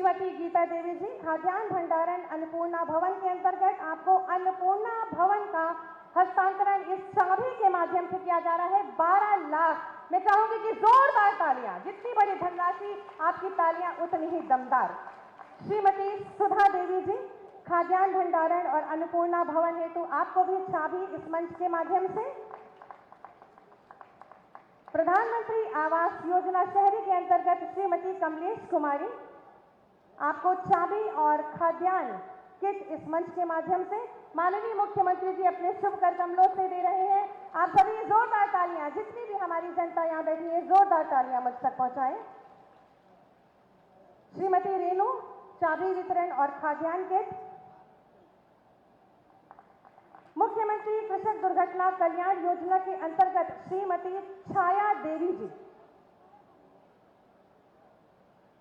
श्रीमती गीता देवी जी, खाद्यान्न भंडारण अन्नपूर्णा भवन के अंतर्गत आपको अन्नपूर्णा भवन का हस्तांतरण इस चाबी के माध्यम से किया जा रहा है 12 लाख। मैं चाहूंगी कि जोरदार तालियां, जितनी बड़ी धनराशि आपकी तालियां उतनी ही दमदार। श्रीमती सुधा देवी जी, खाद्यान्न भंडारण और अन्नपूर्णा भवन हेतु आपको भी चाबी इस मंच के माध्यम से। प्रधानमंत्री आवास योजना शहरी के अंतर्गत श्रीमती कमलेश कुमारी, आपको चाबी और खाद्यान्न किट इस मंच के माध्यम से माननीय मुख्यमंत्री जी अपने शुभ कर कमलों से दे रहे हैं। आप सभी जोरदार तालियां, जितनी भी हमारी जनता यहां बैठी है, जोरदार तालियां मुझ तक पहुंचाएं। श्रीमती रेणु, चाबी वितरण और खाद्यान्न किट। मुख्यमंत्री कृषक दुर्घटना कल्याण योजना के अंतर्गत श्रीमती छाया देवी जी,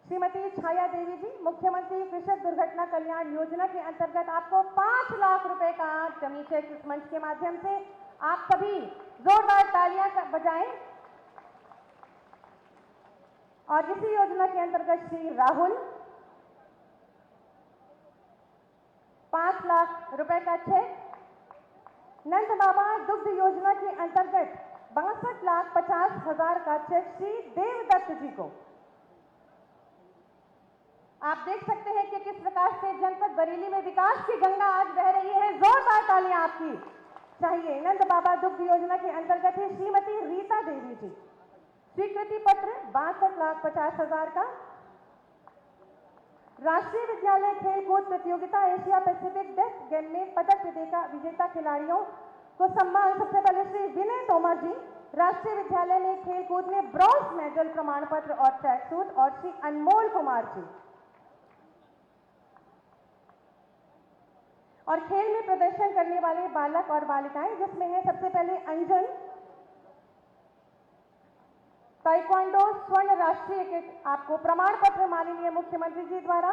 श्रीमती छाया देवी जी, मुख्यमंत्री कृषक दुर्घटना कल्याण योजना के अंतर्गत आपको 5 लाख रुपए का डमी चेक इस मंच के माध्यम से। आप सभी जोरदार तालियां बजाएं। और इसी योजना के अंतर्गत श्री राहुल 5 लाख रुपए का चेक। नंद बाबा दुग्ध योजना के अंतर्गत 62,50,000 का चेक श्री देवदत्त जी को। आप देख सकते हैं कि किस प्रकार से जनपद बरेली में विकास की गंगा आज बह रही है। जोरदार तालियां आपकी चाहिए। नंद बाबा दुग्ध योजना के अंतर्गत है श्रीमती रीता देवी जी, स्वीकृति पत्र 62,50,000 का। राष्ट्रीय विद्यालय खेलकूद प्रतियोगिता एशिया पैसिफिक डेस्क गेम में पदक विजेता खिलाड़ियों को सम्मान। सबसे पहले श्री विनय तोमर जी, राष्ट्रीय विद्यालय में खेलकूद में ब्रॉन्ज मेडल प्रमाण पत्र और ट्रैक सूट। और श्री अनमोल कुमार जी, और खेल में प्रदर्शन करने वाले बालक और बालिकाएं, जिसमें है सबसे पहले अंजन, ताइक्वांडो स्वर्ण राष्ट्रीय किट आपको प्रमाण पत्र माननीय मुख्यमंत्री जी द्वारा।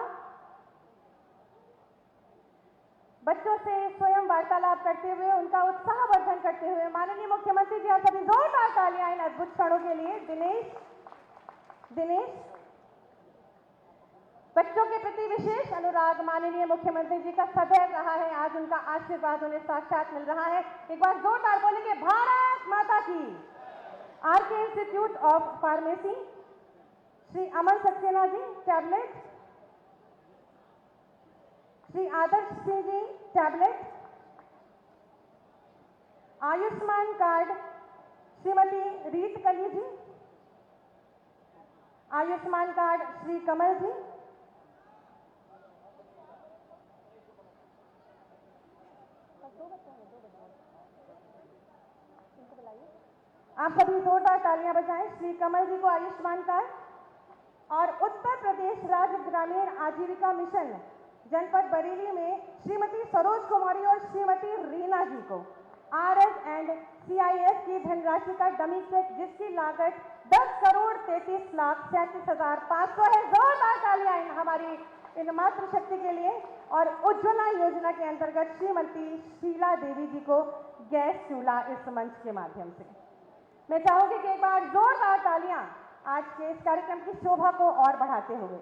बच्चों से स्वयं वार्तालाप करते हुए उनका उत्साहवर्धन करते हुए माननीय मुख्यमंत्री जी, आप सभी जोरदार तालियां इन अद्भुत क्षणों के लिए। दिनेश, बच्चों के प्रति विशेष अनुराग माननीय मुख्यमंत्री जी का सदैव रहा है। आज उनका आशीर्वाद उन्हें साक्षात मिल रहा है। एक बार जोरदार बोलेंगे भारत माता की। RK Institute of Pharmacy Shri Aman Saxena ji, tablet. Shri Adarsh Singh ji, tablet. Ayushman card Shrimati Reet Kali ji, Ayushman card Shri Kamal ji. आप सभी जोरदार तालियां बजाएं। श्री कमल जी को आयुष्मान कार्ड। और उत्तर प्रदेश राज्य ग्रामीण आजीविका मिशन जनपद बरेली में श्रीमती सरोज कुमारी और श्रीमती रीना जी को आरएस एंड सीआईएस की धनराशि का डमी चेक, जिसकी लागत 10,33,37,500 है। जोरदार तालियां हमारी इन मातृशक्ति के लिए। और उज्ज्वला योजना के अंतर्गत श्रीमती शीला देवी जी को गैस चूल्हा इस मंच के माध्यम से। मैं चाहूंगी कि एक बार जोरदार तालियां आज के इस कार्यक्रम की शोभा को और बढ़ाते हुए।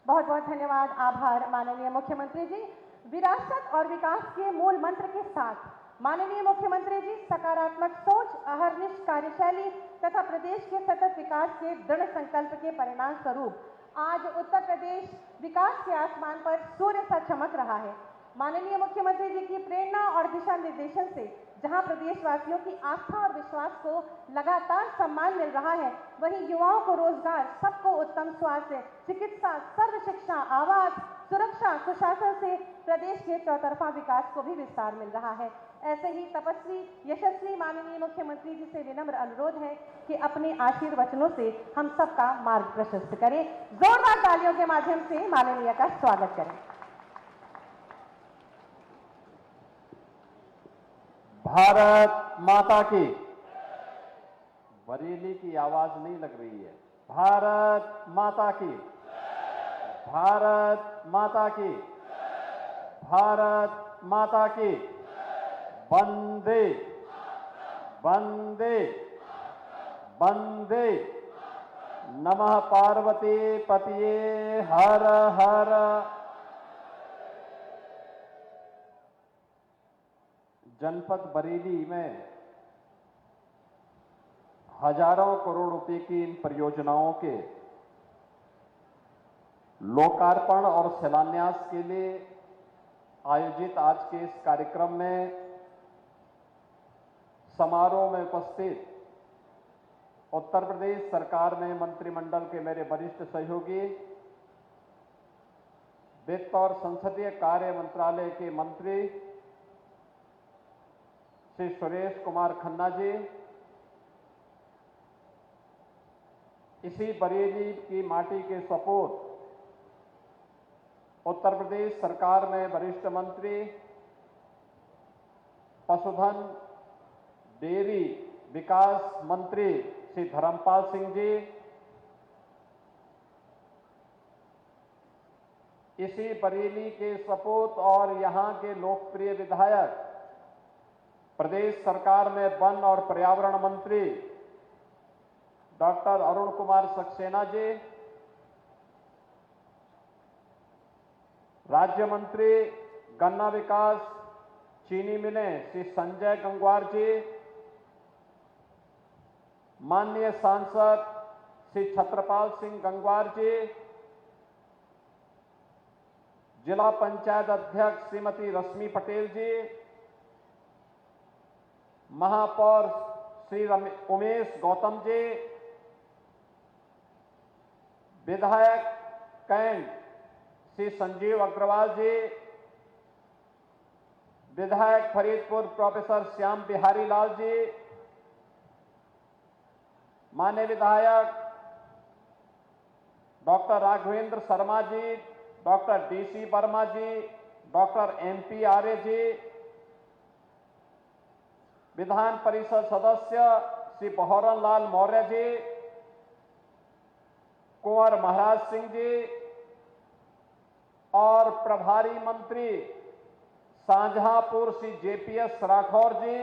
बहुत बहुत धन्यवाद, आभार माननीय मुख्यमंत्री जी। विरासत और विकास के मूल मंत्र के साथ माननीय मुख्यमंत्री जी सकारात्मक सोच, अहर्निश कार्यशैली तथा प्रदेश के सतत विकास के दृढ़ संकल्प के परिणाम स्वरूप आज उत्तर प्रदेश विकास के आसमान पर सूर्य सा चमक रहा है। माननीय मुख्यमंत्री जी की प्रेरणा और दिशा निर्देशन से जहां प्रदेशवासियों की आस्था और विश्वास को लगातार सम्मान मिल रहा है, वहीं युवाओं को रोजगार, सबको उत्तम स्वास्थ्य, चिकित्सा, सर्व शिक्षा, आवास, सुरक्षा, सुशासन से प्रदेश के चौतरफा विकास को भी विस्तार मिल रहा है। ऐसे ही तपस्वी, यशस्वी माननीय मुख्यमंत्री जी से विनम्र अनुरोध है कि अपने आशीर्वचनों से हम सबका मार्ग प्रशस्त करें। जोरदार तालियों के माध्यम से माननीय का स्वागत करें। भारत माता की। बरेली की आवाज नहीं लग रही है। भारत माता की। भारत माता की। भारत माता की। वंदे वंदे वंदे नमः पार्वती पतिये हर हर। जनपद बरेली में हजारों करोड़ रुपए की इन परियोजनाओं के लोकार्पण और शिलान्यास के लिए आयोजित आज के इस कार्यक्रम में समारोह में उपस्थित उत्तर प्रदेश सरकार में मंत्रिमंडल के मेरे वरिष्ठ सहयोगी, वित्त और संसदीय कार्य मंत्रालय के मंत्री श्री सुरेश कुमार खन्ना जी, इसी बरेली की माटी के सपूत उत्तर प्रदेश सरकार में वरिष्ठ मंत्री, पशुधन डेयरी विकास मंत्री श्री धर्मपाल सिंह जी, इसी बरेली के सपूत और यहां के लोकप्रिय विधायक, प्रदेश सरकार में वन और पर्यावरण मंत्री डॉक्टर अरुण कुमार सक्सेना जी, राज्य मंत्री गन्ना विकास चीनी मिलें श्री संजय गंगवार जी, माननीय सांसद श्री छत्रपाल सिंह गंगवार जी, जिला पंचायत अध्यक्ष श्रीमती रश्मि पटेल जी, महापौर श्री उमेश गौतम जी, विधायक कैंट श्री संजीव अग्रवाल जी, विधायक फरीदपुर प्रोफेसर श्याम बिहारी लाल जी, माननीय विधायक doctor Raghavendra Sharma ji, doctor DC Verma जी, डॉक्टर एमपी आर्य जी, विधान परिषद सदस्य श्री बहोरन लाल मौर्य जी, कुंवर महाराज सिंह जी और प्रभारी मंत्री शाहजहांपुर श्री जेपीएस राठौर जी,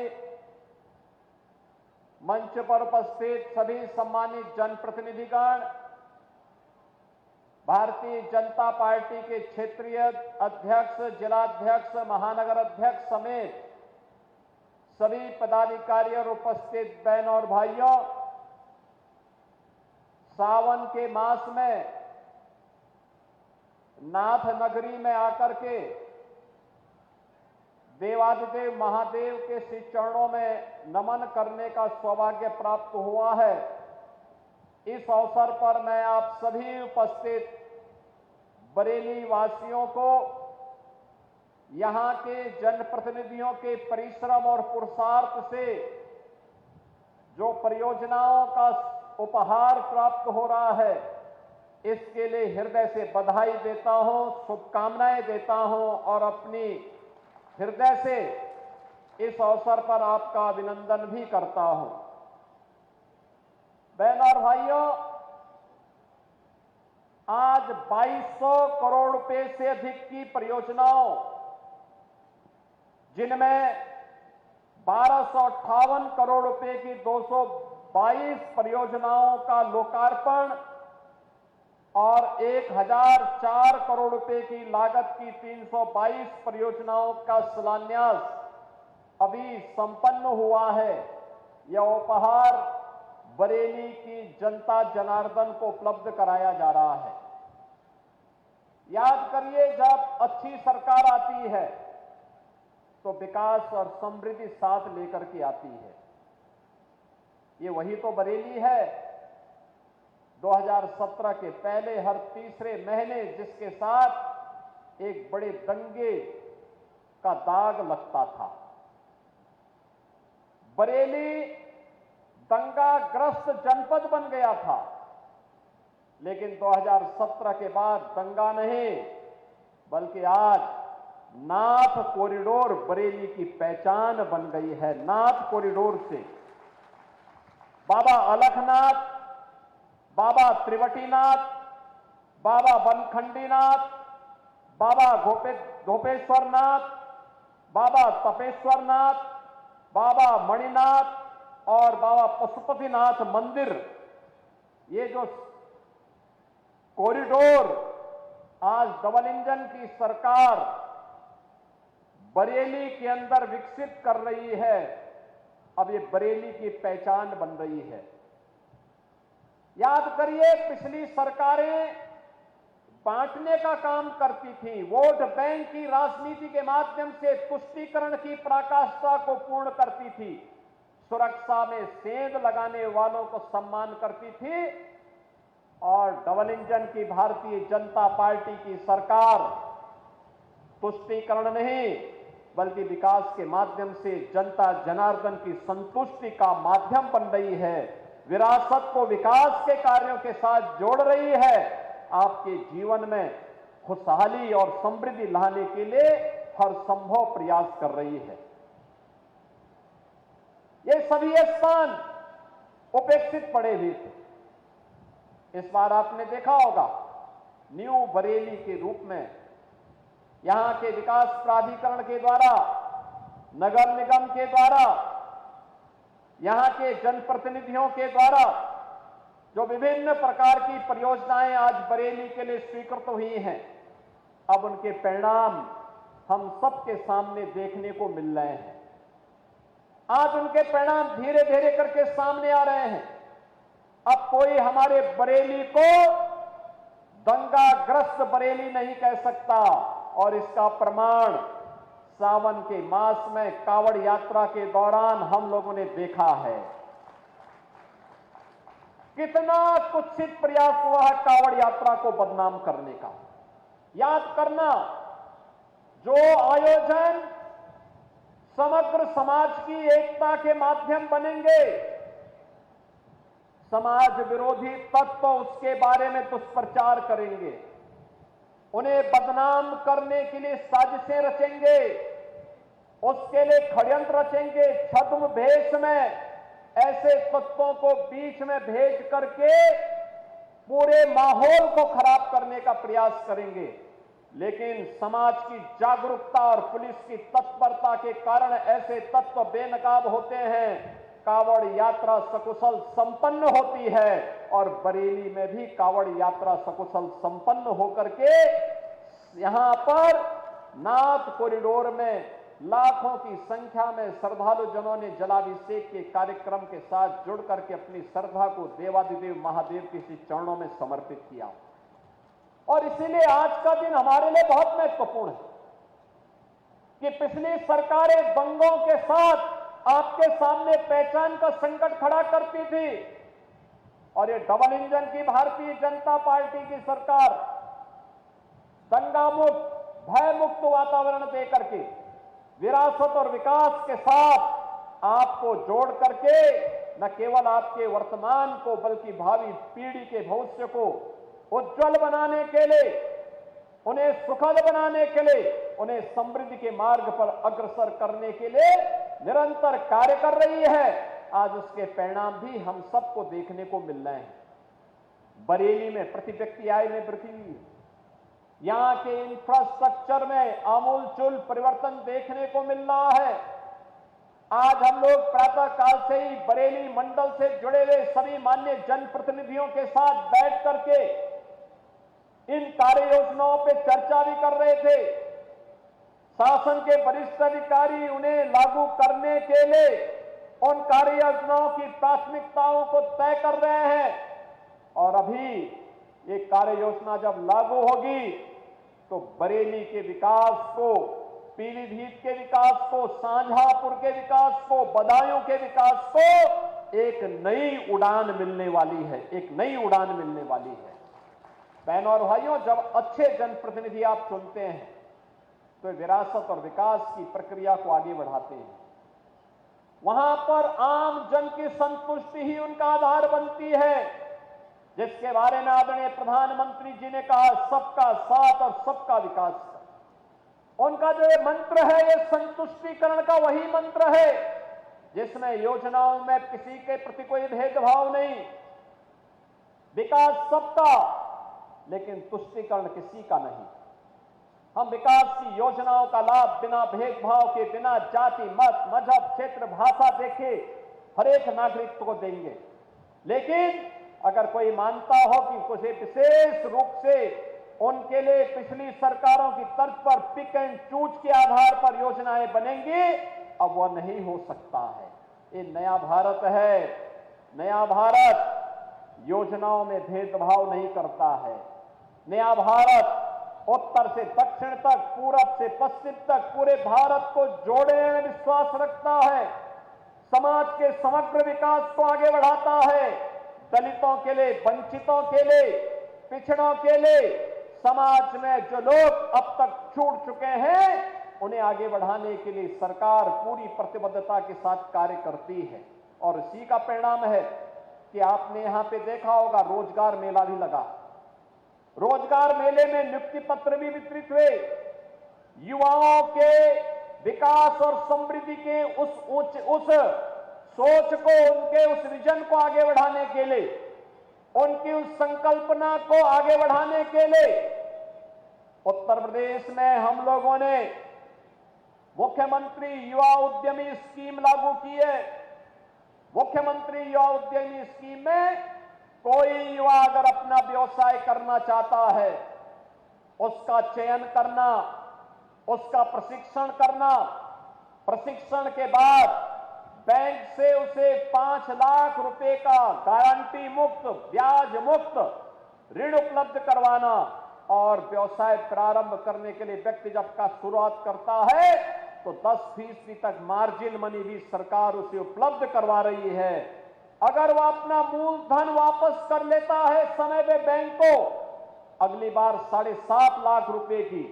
मंच पर उपस्थित सभी सम्मानित जनप्रतिनिधिगण, भारतीय जनता पार्टी के क्षेत्रीय अध्यक्ष, जिलाध्यक्ष, महानगर अध्यक्ष समेत सभी पदाधिकारी और उपस्थित बहनों और भाइयों, सावन के मास में नाथ नगरी में आकर के देवादिदेव महादेव के श्री चरणों में नमन करने का सौभाग्य प्राप्त हुआ है। इस अवसर पर मैं आप सभी उपस्थित बरेली वासियों को यहां के जनप्रतिनिधियों के परिश्रम और पुरुषार्थ से जो परियोजनाओं का उपहार प्राप्त हो रहा है, इसके लिए हृदय से बधाई देता हूं, शुभकामनाएं देता हूं और अपनी हृदय से इस अवसर पर आपका अभिनंदन भी करता हूं। बहनों और भाइयों, आज 2200 करोड़ रुपए से अधिक की परियोजनाओं, जिनमें 1258 करोड़ रुपए की 222 परियोजनाओं का लोकार्पण और 1004 करोड़ रुपए की लागत की 322 परियोजनाओं का शिलान्यास अभी संपन्न हुआ है। यह उपहार बरेली की जनता जनार्दन को उपलब्ध कराया जा रहा है। याद करिए, जब अच्छी सरकार आती है तो विकास और समृद्धि साथ लेकर के आती है। ये वही तो बरेली है 2017 के पहले हर तीसरे महीने जिसके साथ एक बड़े दंगे का दाग लगता था। बरेली दंगाग्रस्त जनपद बन गया था, लेकिन 2017 के बाद दंगा नहीं, बल्कि आज नाथ कॉरिडोर बरेली की पहचान बन गई है। नाथ कॉरिडोर से बाबा अलखनाथ, बाबा त्रिवटीनाथ, बाबा बनखंडीनाथ, बाबा गोपेश्वरनाथ, बाबा तपेश्वरनाथ, बाबा मणिनाथ और बाबा पशुपतिनाथ मंदिर, ये जो कॉरिडोर आज डबल इंजन की सरकार बरेली के अंदर विकसित कर रही है, अब ये बरेली की पहचान बन रही है। याद करिए, पिछली सरकारें बांटने का काम करती थी, वोट बैंक की राजनीति के माध्यम से तुष्टीकरण की पराकाष्ठा को पूर्ण करती थी, सुरक्षा में सेंध लगाने वालों को सम्मान करती थी। और डबल इंजन की भारतीय जनता पार्टी की सरकार तुष्टीकरण नहीं बल्कि विकास के माध्यम से जनता जनार्दन की संतुष्टि का माध्यम बन रही है, विरासत को विकास के कार्यों के साथ जोड़ रही है, आपके जीवन में खुशहाली और समृद्धि लाने के लिए हर संभव प्रयास कर रही है। ये सभी स्थान उपेक्षित पड़े हुए थे। इस बार आपने देखा होगा, न्यू बरेली के रूप में यहां के विकास प्राधिकरण के द्वारा, नगर निगम के द्वारा, यहां के जनप्रतिनिधियों के द्वारा जो विभिन्न प्रकार की परियोजनाएं आज बरेली के लिए स्वीकृत हुई हैं, अब उनके परिणाम हम सबके सामने देखने को मिल रहे हैं। आज उनके परिणाम धीरे धीरे करके सामने आ रहे हैं। अब कोई हमारे बरेली को दंगाग्रस्त बरेली नहीं कह सकता, और इसका प्रमाण सावन के मास में कावड़ यात्रा के दौरान हम लोगों ने देखा है। कितना कुत्सित प्रयास हुआ है कावड़ यात्रा को बदनाम करने का। याद करना, जो आयोजन समग्र समाज की एकता के माध्यम बनेंगे, समाज विरोधी तत्व उसके बारे में दुष्प्रचार करेंगे, उन्हें बदनाम करने के लिए साजिशें रचेंगे, उसके लिए षड्यंत्र रचेंगे, छद्म भेष में ऐसे तत्वों को बीच में भेज करके पूरे माहौल को खराब करने का प्रयास करेंगे। लेकिन समाज की जागरूकता और पुलिस की तत्परता के कारण ऐसे तत्व बेनकाब होते हैं, कावड़ यात्रा सकुशल संपन्न होती है, और बरेली में भी कावड़ यात्रा सकुशल संपन्न होकर के यहां पर नाथ कॉरिडोर में लाखों की संख्या में श्रद्धालु जनों ने जलाभिषेक के कार्यक्रम के साथ जुड़ करके अपनी श्रद्धा को देवादिदेव महादेव के श्री चरणों में समर्पित किया। और इसीलिए आज का दिन हमारे लिए बहुत महत्वपूर्ण है कि पिछली सरकारें दंगों के साथ आपके सामने पहचान का संकट खड़ा करती थी, और ये डबल इंजन की भारतीय जनता पार्टी की सरकार दंगा मुक्त, भय मुक्त वातावरण देकर के विरासत और विकास के साथ आपको जोड़ करके न केवल आपके वर्तमान को बल्कि भावी पीढ़ी के भविष्य को उज्जवल बनाने के लिए, उन्हें सुखद बनाने के लिए, उन्हें समृद्धि के मार्ग पर अग्रसर करने के लिए निरंतर कार्य कर रही है। आज उसके परिणाम भी हम सबको देखने को मिल रहे हैं। बरेली में प्रति व्यक्ति आय में वृद्धि हुई, यहां के इंफ्रास्ट्रक्चर में आमूलचूल परिवर्तन देखने को मिल रहा है। आज हम लोग प्रातः काल से ही बरेली मंडल से जुड़े हुए सभी मान्य जनप्रतिनिधियों के साथ बैठ करके इन कार्य योजनाओं पर चर्चा भी कर रहे थे। शासन के वरिष्ठ अधिकारी उन्हें लागू करने के लिए उन कार्य योजनाओं की प्राथमिकताओं को तय कर रहे हैं, और अभी ये कार्य योजना जब लागू होगी तो बरेली के विकास को, पीलीभीत के विकास को, शाहजहांपुर के विकास को, बदायूं के विकास को एक नई उड़ान मिलने वाली है, एक नई उड़ान मिलने वाली है। बहनों और भाइयों, जब अच्छे जनप्रतिनिधि आप चुनते हैं तो विरासत और विकास की प्रक्रिया को आगे बढ़ाते हैं। वहां पर आम जन की संतुष्टि ही उनका आधार बनती है, जिसके बारे में आदरणीय प्रधानमंत्री जी ने कहा, सबका साथ और सबका विकास का। उनका जो ये मंत्र है, ये संतुष्टिकरण का वही मंत्र है जिसमें योजनाओं में किसी के प्रति कोई भेदभाव नहीं, विकास सबका लेकिन तुष्टिकरण किसी का नहीं। हम विकास की योजनाओं का लाभ बिना भेदभाव के, बिना जाति, मत, मजहब, क्षेत्र, भाषा देखे हर एक नागरिक को देंगे। लेकिन अगर कोई मानता हो कि कुछ विशेष रूप से उनके लिए पिछली सरकारों की तर्ज पर पिक एंड चूज के आधार पर योजनाएं बनेंगी, अब वह नहीं हो सकता है। ये नया भारत है। नया भारत योजनाओं में भेदभाव नहीं करता है। नया भारत उत्तर से दक्षिण तक, पूरब से पश्चिम तक पूरे भारत को जोड़ने में विश्वास रखता है। समाज के समग्र विकास को आगे बढ़ाता है। दलितों के लिए, वंचितों के लिए, पिछड़ों के लिए, समाज में जो लोग अब तक छूट चुके हैं उन्हें आगे बढ़ाने के लिए सरकार पूरी प्रतिबद्धता के साथ कार्य करती है। और इसी का परिणाम है कि आपने यहां पे देखा होगा, रोजगार मेला भी लगा। रोजगार मेले में नियुक्ति पत्र भी वितरित हुए। युवाओं के विकास और समृद्धि के उस सोच को, उनके उस विजन को आगे बढ़ाने के लिए, उनकी उस संकल्पना को आगे बढ़ाने के लिए उत्तर प्रदेश में हम लोगों ने मुख्यमंत्री युवा उद्यमी स्कीम लागू की है। मुख्यमंत्री युवा उद्यमी स्कीम में कोई युवा अगर अपना व्यवसाय करना चाहता है, उसका चयन करना, उसका प्रशिक्षण करना, प्रशिक्षण के बाद बैंक से उसे 5 लाख रुपए का गारंटी मुक्त, ब्याज मुक्त ऋण उपलब्ध करवाना और व्यवसाय प्रारंभ करने के लिए व्यक्ति जब का शुरुआत करता है तो 10% तक मार्जिन मनी भी सरकार उसे उपलब्ध करवा रही है। अगर वह अपना मूलधन वापस कर लेता है समय पे बैंक को, अगली बार 7.5 लाख रुपए की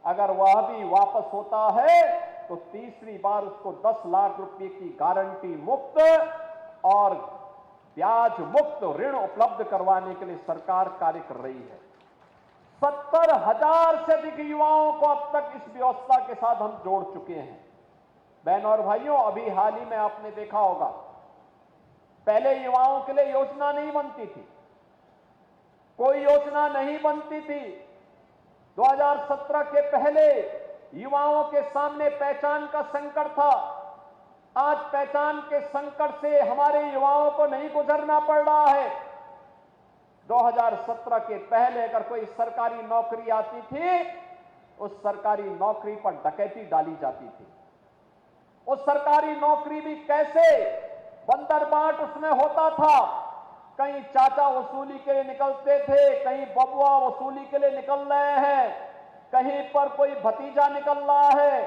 अगर वह भी वापस होता है तो तीसरी बार उसको 10 लाख रुपए की गारंटी मुक्त और ब्याज मुक्त ऋण उपलब्ध करवाने के लिए सरकार कार्य कर रही है। 70,000 से अधिक युवाओं को अब तक इस व्यवस्था के साथ हम जोड़ चुके हैं। बहनों और भाइयों, अभी हाल ही में आपने देखा होगा, पहले युवाओं के लिए योजना नहीं बनती थी, कोई योजना नहीं बनती थी। 2017 के पहले युवाओं के सामने पहचान का संकट था। आज पहचान के संकट से हमारे युवाओं को नहीं गुजरना पड़ रहा है। 2017 के पहले अगर कोई सरकारी नौकरी आती थी, उस सरकारी नौकरी पर डकैती डाली जाती थी। उस सरकारी नौकरी भी कैसे बंदरबाट उसमें होता था। कहीं चाचा वसूली के लिए निकलते थे, कहीं बबुआ वसूली के लिए निकल रहे हैं, कहीं पर कोई भतीजा निकल रहा है,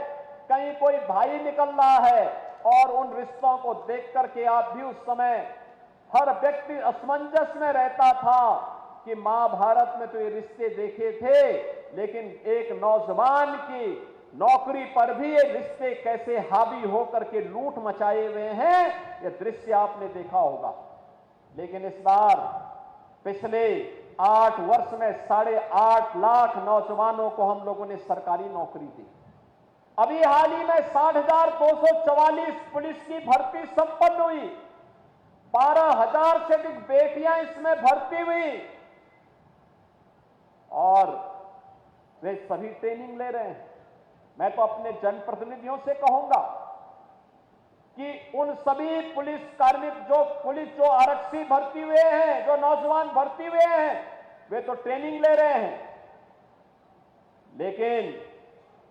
कहीं कोई भाई निकल रहा है। और उन रिश्तों को देख करके आप भी उस समय हर व्यक्ति असमंजस में रहता था कि महाभारत में तो ये रिश्ते देखे थे, लेकिन एक नौजवान की नौकरी पर भी ये रिश्ते कैसे हावी होकर के लूट मचाए हुए हैं, ये दृश्य आपने देखा होगा। लेकिन इस बार पिछले 8 वर्ष में 8.5 लाख नौजवानों को हम लोगों ने सरकारी नौकरी दी। अभी हाल ही में 60,244 पुलिस की भर्ती संपन्न हुई। 12,000 से अधिक बेटियां इसमें भर्ती हुई और वे सभी ट्रेनिंग ले रहे हैं। मैं तो अपने जनप्रतिनिधियों से कहूंगा कि उन सभी पुलिस कार्मिक जो आरक्षी भर्ती हुए हैं, जो नौजवान भर्ती हुए हैं, वे तो ट्रेनिंग ले रहे हैं, लेकिन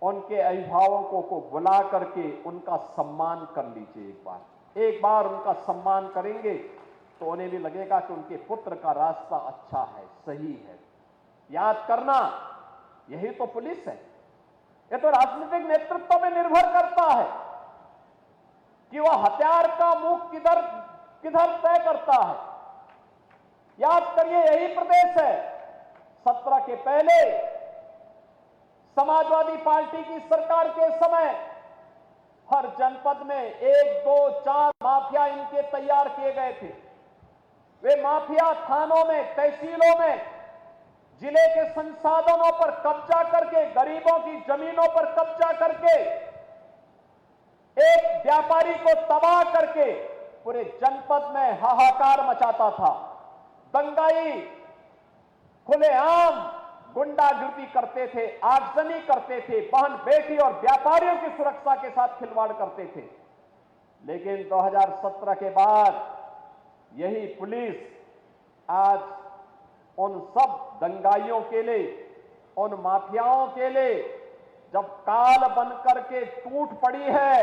उनके अभिभावकों को बुला करके उनका सम्मान कर लीजिए। एक बार उनका सम्मान करेंगे तो उन्हें भी लगेगा कि उनके पुत्र का रास्ता अच्छा है, सही है। याद करना, यही तो पुलिस है। ये तो राजनीतिक नेतृत्व में निर्भर करता है कि वह हथियार का मुख किधर तय करता है। याद करिए, यही प्रदेश है 17 के पहले समाजवादी पार्टी की सरकार के समय हर जनपद में 1, 2, 4 माफिया इनके तैयार किए गए थे। वे माफिया थानों में, तहसीलों में जिले के संसाधनों पर कब्जा करके, गरीबों की जमीनों पर कब्जा करके, एक व्यापारी को तबाह करके पूरे जनपद में हाहाकार मचाता था। दंगाई, खुलेआम गुंडागिर्दी करते थे, आगजनी करते थे, बहन बेटी और व्यापारियों की सुरक्षा के साथ खिलवाड़ करते थे। लेकिन 2017 के बाद यही पुलिस आज उन सब दंगाइयों के लिए, उन माफियाओं के लिए जब काल बनकर के टूट पड़ी है,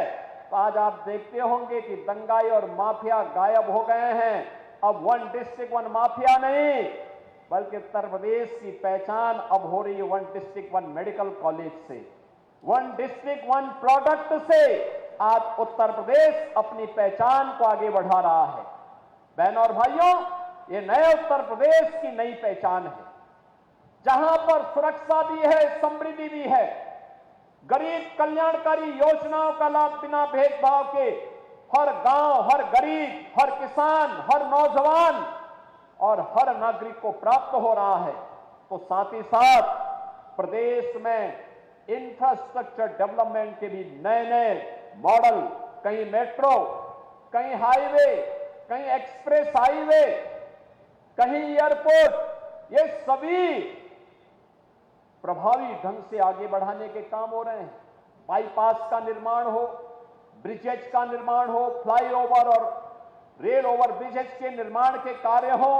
तो आज आप देखते होंगे कि दंगाई और माफिया गायब हो गए हैं। अब वन डिस्ट्रिक्ट वन माफिया नहीं, बल्कि उत्तर प्रदेश की पहचान अब हो रही है one district one medical college से, वन डिस्ट्रिक्ट वन प्रोडक्ट से। आज उत्तर प्रदेश अपनी पहचान को आगे बढ़ा रहा है। बहनों और भाइयों, ये नए उत्तर प्रदेश की नई पहचान है, जहां पर सुरक्षा भी है, समृद्धि भी है, गरीब कल्याणकारी योजनाओं का लाभ बिना भेदभाव के हर गांव, हर गरीब, हर किसान, हर नौजवान और हर नागरिक को प्राप्त हो रहा है। तो साथ ही साथ प्रदेश में इंफ्रास्ट्रक्चर डेवलपमेंट के भी नए नए मॉडल, कहीं मेट्रो, कहीं हाईवे, कहीं एक्सप्रेस हाईवे, कहीं एयरपोर्ट, ये सभी प्रभावी ढंग से आगे बढ़ाने के काम हो रहे हैं। बाईपास का निर्माण हो, ब्रिजेज का निर्माण हो, फ्लाईओवर और रेल ओवर ब्रिजेज के निर्माण के कार्य हो,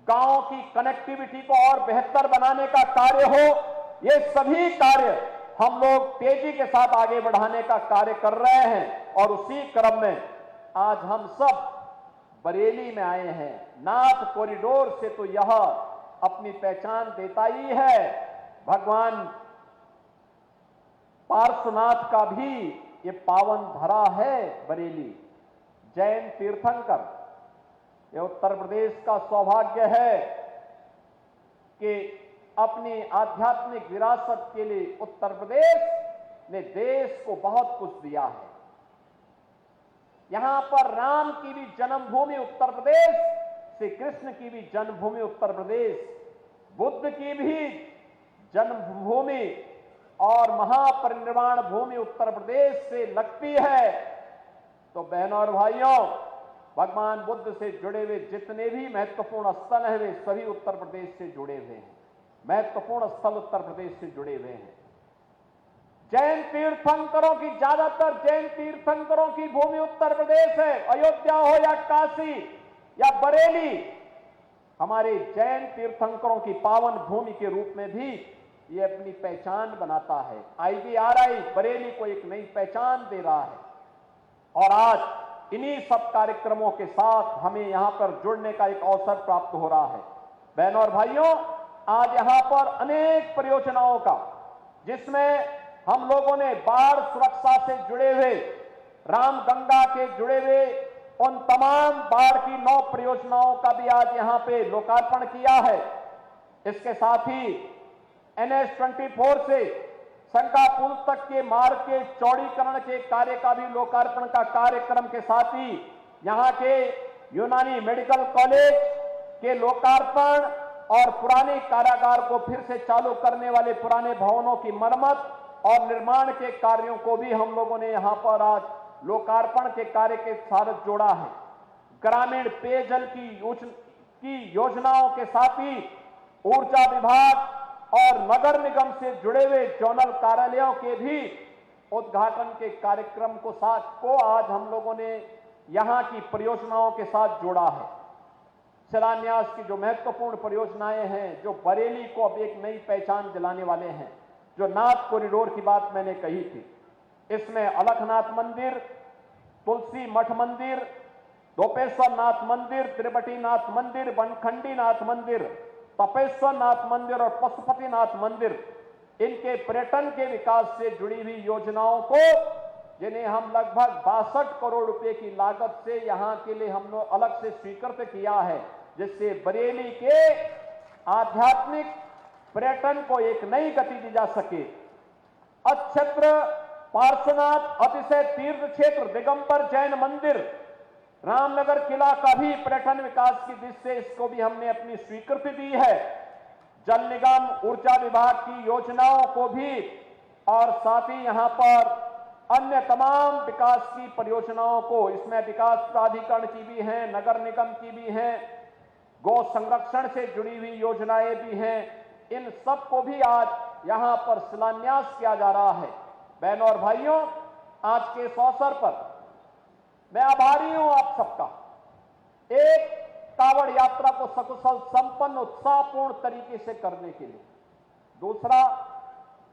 गांव की कनेक्टिविटी को और बेहतर बनाने का कार्य हो, ये सभी कार्य हम लोग तेजी के साथ आगे बढ़ाने का कार्य कर रहे हैं। और उसी क्रम में आज हम सब बरेली में आए हैं। नाथ कॉरिडोर से तो यह अपनी पहचान देता ही है। भगवान पार्श्वनाथ का भी ये पावन धरा है बरेली, जैन तीर्थंकर। ये उत्तर प्रदेश का सौभाग्य है कि अपनी आध्यात्मिक विरासत के लिए उत्तर प्रदेश ने देश को बहुत कुछ दिया है। यहां पर राम की भी जन्मभूमि उत्तर प्रदेश, श्री कृष्ण की भी जन्मभूमि उत्तर प्रदेश, बुद्ध की भी जन्मभूमि और महापरिनिर्वाण भूमि उत्तर प्रदेश से लगती है। तो बहनों और भाइयों, भगवान बुद्ध से जुड़े हुए जितने भी महत्वपूर्ण स्थल हैं, वे सभी उत्तर प्रदेश से जुड़े हुए हैं। महत्वपूर्ण स्थल उत्तर प्रदेश से जुड़े हुए हैं। जैन तीर्थंकरों की, ज्यादातर जैन तीर्थंकरों की भूमि उत्तर प्रदेश है। अयोध्या हो या काशी या बरेली, हमारे जैन तीर्थंकरों की पावन भूमि के रूप में भी ये अपनी पहचान बनाता है। IBRI बरेली को एक नई पहचान दे रहा है। और आज इन्हीं सब कार्यक्रमों के साथ हमें यहां पर जुड़ने का एक अवसर प्राप्त हो रहा है। बहनों और भाइयों, आज यहां पर अनेक परियोजनाओं का, जिसमें हम लोगों ने बाढ़ सुरक्षा से जुड़े हुए, रामगंगा के जुड़े हुए उन तमाम बाढ़ की 9 परियोजनाओं का भी आज यहां पे लोकार्पण किया है। इसके साथ ही NH-24 से शंका पुल तक के मार्ग के चौड़ीकरण के कार्य का भी लोकार्पण का कार्यक्रम के साथ ही यहां के यूनानी मेडिकल कॉलेज के लोकार्पण और पुराने कारागार को फिर से चालू करने वाले पुराने भवनों की मरम्मत और निर्माण के कार्यों को भी हम लोगों ने यहां पर आज लोकार्पण के कार्य के साथ जोड़ा है। ग्रामीण पेयजल की योजनाओं के साथ ही ऊर्जा विभाग और नगर निगम से जुड़े हुए जोनल कार्यालयों के भी उद्घाटन के कार्यक्रम को आज हम लोगों ने यहां की परियोजनाओं के साथ जोड़ा है। शिलान्यास की जो महत्वपूर्ण परियोजनाएं हैं, जो बरेली को अब एक नई पहचान दिलाने वाले हैं, जो नाथ कॉरिडोर की बात मैंने कही थी, इसमें अलखनाथ मंदिर, तुलसी मठ मंदिर, दोपेश्वर नाथ मंदिर, त्रिबटी नाथ मंदिर, बनखंडी नाथ मंदिर, तपेश्वर नाथ मंदिर और पशुपतिनाथ मंदिर, इनके पर्यटन के विकास से जुड़ी हुई योजनाओं को, जिन्हें हम लगभग 62 करोड़ रुपए की लागत से यहां के लिए हम लोग अलग से स्वीकृत किया है, जिससे बरेली के आध्यात्मिक पर्यटन को एक नई गति दी जा सके। अच्छेत्र पार्श्वनाथ अतिशय तीर्थ क्षेत्र, दिगंबर जैन मंदिर, रामनगर किला का भी पर्यटन विकास की दृष्टि से इसको भी हमने अपनी स्वीकृति दी है। जल निगम, ऊर्जा विभाग की योजनाओं को भी और साथ ही यहां पर अन्य तमाम विकास की परियोजनाओं को, इसमें विकास प्राधिकरण की भी हैं, नगर निगम की भी हैं, गौ संरक्षण से जुड़ी हुई योजनाएं भी हैं, इन सब को भी आज यहां पर शिलान्यास किया जा रहा है। बहनों और भाइयों, आज के इस अवसर पर मैं आभारी हूं आप सबका। एक, कांवड़ यात्रा को सकुशल संपन्न उत्साहपूर्ण तरीके से करने के लिए। दूसरा,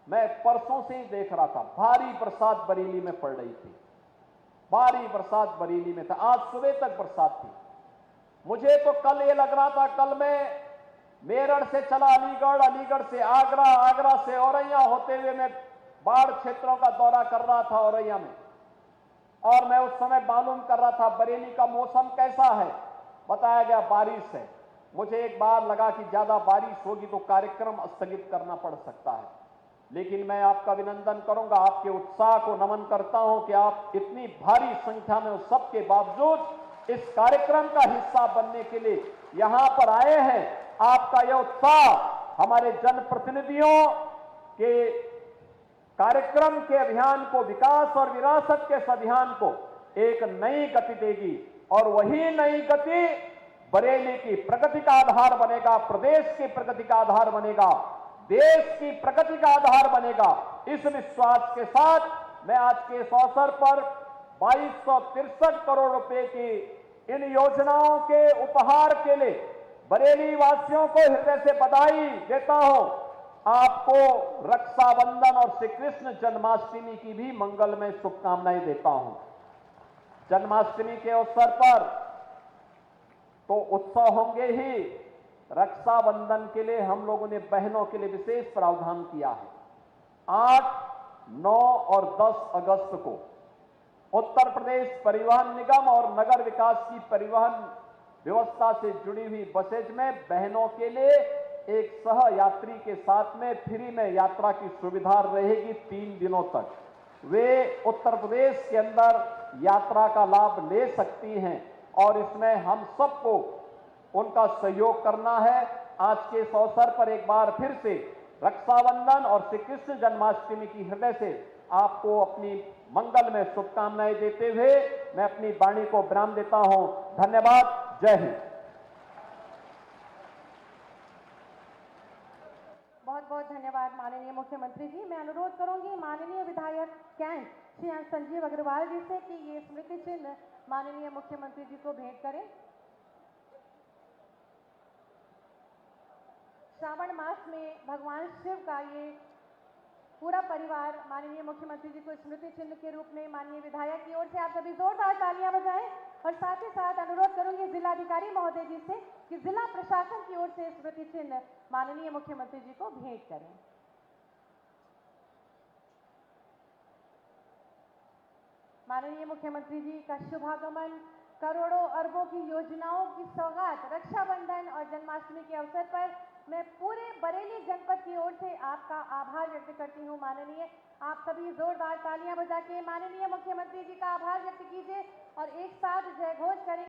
मैं परसों से ही देख रहा था, भारी बरसात बरेली में पड़ रही थी, भारी बरसात बरेली में था, आज सुबह तक बरसात थी। मुझे तो कल ये लग रहा था, कल मैं मेरठ से चला अलीगढ़, अलीगढ़ से आगरा, आगरा से औरैया होते हुए मैं बाढ़ क्षेत्रों का दौरा कर रहा था औरैया में, और मैं उस समय मालूम कर रहा था बरेली का मौसम कैसा है। बताया गया बारिश है। मुझे एक बार लगा कि ज्यादा बारिश होगी तो कार्यक्रम स्थगित करना पड़ सकता है, लेकिन मैं आपका अभिनंदन करूंगा, आपके उत्साह को नमन करता हूं कि आप इतनी भारी संख्या में उस सबके बावजूद इस कार्यक्रम का हिस्सा बनने के लिए यहां पर आए हैं। आपका यह उत्साह हमारे जनप्रतिनिधियों के कार्यक्रम के अभियान को, विकास और विरासत के इस अभियान को एक नई गति देगी, और वही नई गति बरेली की प्रगति का आधार बनेगा, प्रदेश की प्रगति का आधार बनेगा, देश की प्रगति का आधार बनेगा। इस विश्वास के साथ मैं आज के इस अवसर पर 2263 करोड़ रुपए की इन योजनाओं के उपहार के लिए बरेली वासियों को हृदय से बधाई देता हूं। आपको रक्षाबंधन और श्री कृष्ण जन्माष्टमी की भी मंगलमय शुभकामनाएं देता हूं। जन्माष्टमी के अवसर पर तो उत्सव होंगे ही, रक्षाबंधन के लिए हम लोगों ने बहनों के लिए विशेष प्रावधान किया है। 8, 9 और 10 अगस्त को उत्तर प्रदेश परिवहन निगम और नगर विकास की परिवहन व्यवस्था से जुड़ी हुई बसेज में बहनों के लिए एक सह यात्री के साथ में फ्री में यात्रा की सुविधा रहेगी 3 दिनों तक। वे उत्तर प्रदेश के अंदर यात्रा का लाभ ले सकती हैं, और इसमें हम सबको उनका सहयोग करना है। आज के इस अवसर पर एक बार फिर से रक्षाबंधन और श्री कृष्ण जन्माष्टमी की हृदय से आपको अपनी मंगल में शुभकामनाएं देते हुए मैं अपनी वाणी को विराम देता हूं। धन्यवाद। जय हिंद। बहुत बहुत धन्यवाद माननीय मुख्यमंत्री जी। मैं अनुरोध करूंगी माननीय विधायक कैंट श्री संजीव अग्रवाल जी से कि ये स्मृति चिन्ह माननीय मुख्यमंत्री जी को भेंट करें। श्रावण मास में भगवान शिव का ये पूरा परिवार माननीय मुख्यमंत्री जी को स्मृति चिन्ह के रूप में माननीय विधायक की ओर से आप सभी जोरदार तालियां बजाएं, और साथ ही साथ अनुरोध करूंगी जिलाधिकारी महोदय जी से कि जिला प्रशासन की ओर से स्मृति चिन्ह माननीय मुख्यमंत्री जी को भेंट करें। माननीय मुख्यमंत्री जी का शुभागमन करोड़ों अरबों की योजनाओं की सौगात रक्षाबंधन और जन्माष्टमी के अवसर पर मैं पूरे बरेली जनपद की ओर से आपका आभार व्यक्त करती हूं। माननीय, आप सभी जोरदार तालियां बजा के माननीय मुख्यमंत्री जी का आभार व्यक्त कीजिए और एक साथ जय घोष करें।